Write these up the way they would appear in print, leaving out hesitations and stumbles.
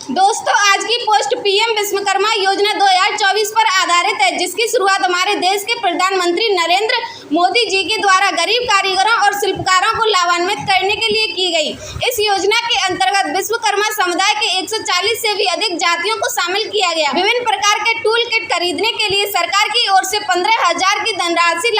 दोस्तों, आज की पोस्ट पीएम विश्वकर्मा योजना 2024 पर आधारित है, जिसकी शुरुआत हमारे देश के प्रधानमंत्री नरेंद्र मोदी जी के द्वारा गरीब कारीगरों और शिल्पकारों को लाभान्वित करने के लिए की गई। इस योजना के अंतर्गत विश्वकर्मा समुदाय के 140 से भी अधिक जातियों को शामिल किया गया। विभिन्न प्रकार के टूल किट खरीदने के लिए सरकार की ओर से 15,000 की धनराशि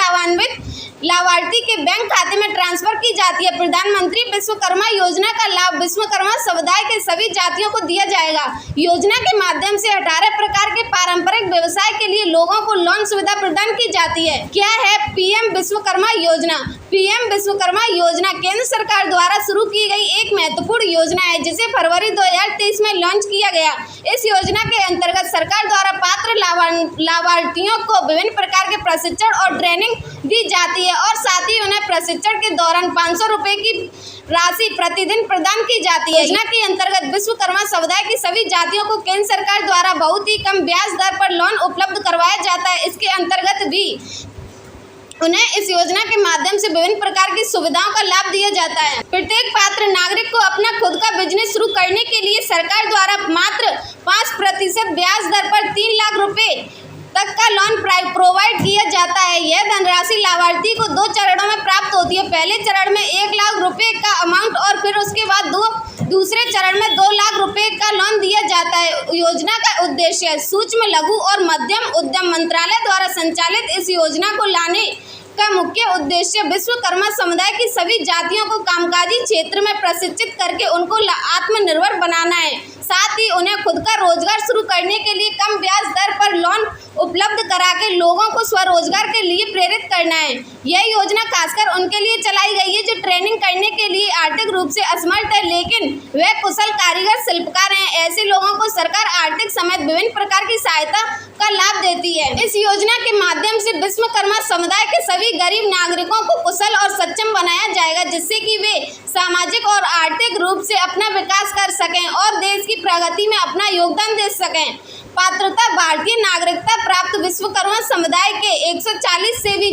लाभार्थी के बैंक खाते में ट्रांसफर की जाती है। प्रधानमंत्री विश्वकर्मा योजना का लाभ विश्वकर्मा समुदाय के सभी जातियों को दिया जाएगा। योजना के माध्यम से 18 प्रकार के पारंपरिक व्यवसाय के लिए लोगों को लोन सुविधा प्रदान की जाती है। क्या है पीएम विश्वकर्मा योजना? पीएम विश्वकर्मा योजना केंद्र सरकार द्वारा शुरू की गई एक महत्वपूर्ण योजना है, जिसे फरवरी 2023 में लॉन्च किया गया। इस योजना के अंतर्गत सरकार द्वारा पात्र लाभार्थियों को विभिन्न प्रकार के प्रशिक्षण और ट्रेनिंग दी जाती है और साथ ही उन्हें प्रशिक्षण के दौरान 500 रुपए की राशि प्रतिदिन प्रदान की जाती है। योजना के अंतर्गत विश्वकर्मा समुदाय की सभी जातियों को केंद्र सरकार द्वारा बहुत ही कम ब्याज दर पर लोन उपलब्ध करवाया जाता है। इसके अंतर्गत भी उन्हें इस योजना के माध्यम से विभिन्न प्रकार की सुविधाओं का लाभ दिया जाता है। प्रत्येक पात्र नागरिक को अपना खुद का बिजनेस शुरू करने के लिए सरकार द्वारा मात्र 5% ब्याज दर पर 3 लाख रुपए तक का लोन प्रोवाइड किया जाता है। यह धनराशि लाभार्थी को 2 चरणों में प्राप्त होती है। पहले चरण में 1 लाख रुपए का अमाउंट और फिर उसके बाद दूसरे चरण में 2 लाख रुपए का लोन दिया जाता है। योजना का उद्देश्य सूक्ष्म, लघु और मध्यम उद्यम मंत्रालय द्वारा संचालित इस योजना को लाने का मुख्य उद्देश्य विश्वकर्मा समुदाय की सभी जातियों को कामकाजी क्षेत्र में प्रशिक्षित करके उनको आत्मनिर्भर बनाना है। साथ ही उन्हें खुद का रोजगार शुरू करने के लिए कम ब्याज दर पर लोन उपलब्ध करा के लोगों को स्वरोजगार के लिए प्रेरित करना है। यह योजना खासकर उनके लिए चलाई गई है जो ट्रेनिंग करने के लिए आर्थिक रूप से असमर्थ है, लेकिन वे कुशल कारीगर शिल्पकार हैं। ऐसे लोगों को सरकार आर्थिक समेत विभिन्न प्रकार की सहायता का लाभ देती है। इस योजना के माध्यम से विश्वकर्मा समुदाय के सभी गरीब नागरिकों को कुशल और सक्षम बनाया जाएगा, जिससे कि वे सामाजिक और आर्थिक रूप से अपना विकास कर सकें और देश की प्रगति में अपना योगदान दे सकें। पात्रता: भारतीय नागरिकता प्राप्त विश्वकर्मा समुदाय के 140 से भी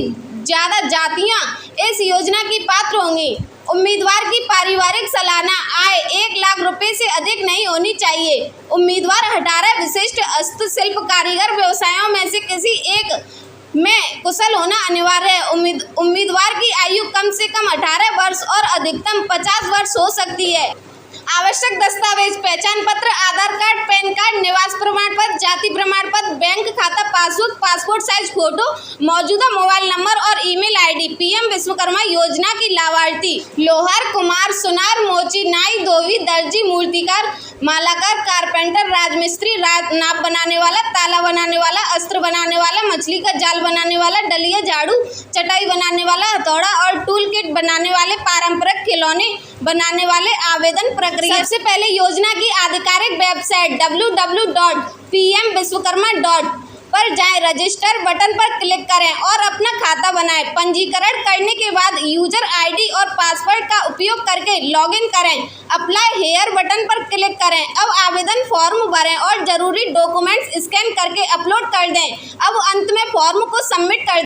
ज्यादा जातियां इस योजना की पात्र होंगी। उम्मीदवार की पारिवारिक सालाना आय 1 लाख रुपए से अधिक नहीं होनी चाहिए। उम्मीदवार 18 विशिष्ट हस्तशिल्प कारीगर व्यवसायों में से किसी एक में कुशल होना अनिवार्य है। उम्मीदवार की आयु कम से कम 18 वर्ष और अधिकतम 50 वर्ष हो सकती है। आवश्यक दस्तावेज: पहचान पत्र, आधार कार्ड, पैन कार्ड, निवास प्रमाण पत्र, जाति प्रमाण पत्र, बैंक खाता पासबुक, पासपोर्ट साइज फोटो, मौजूदा मोबाइल नंबर और ईमेल आईडी। पीएम विश्वकर्मा योजना की लाभार्थी: लोहार, कुम्हार, सुनार, मोची, नाई, धोबी, दर्जी, मूर्तिकार, मालाकार, कारपेंटर, राजमिस्त्री, नाप बनाने वाला, ताला बनाने वाला, अस्त्र बनाने वाला, मछली का जाल बनाने वाला, डलिया, झाड़ू, चटाई बनाने वाला, हथौड़ा और टूल किट बनाने वाले, पारंपरिक खिलौने बनाने वाले। आवेदन प्रक्रिया: सबसे पहले योजना की आधिकारिक वेबसाइट www.pmvishwakarma. पर जाएं, रजिस्टर बटन पर क्लिक करें और अपना खाता बनाएं। पंजीकरण करने के बाद यूजर आईडी और पासवर्ड का उपयोग करके लॉगिन करें। अप्लाई हेयर बटन पर क्लिक करें। अब आवेदन फॉर्म भरें और जरूरी डॉक्यूमेंट्स स्कैन करके अपलोड कर दें। अब अंत में फॉर्म को सबमिट कर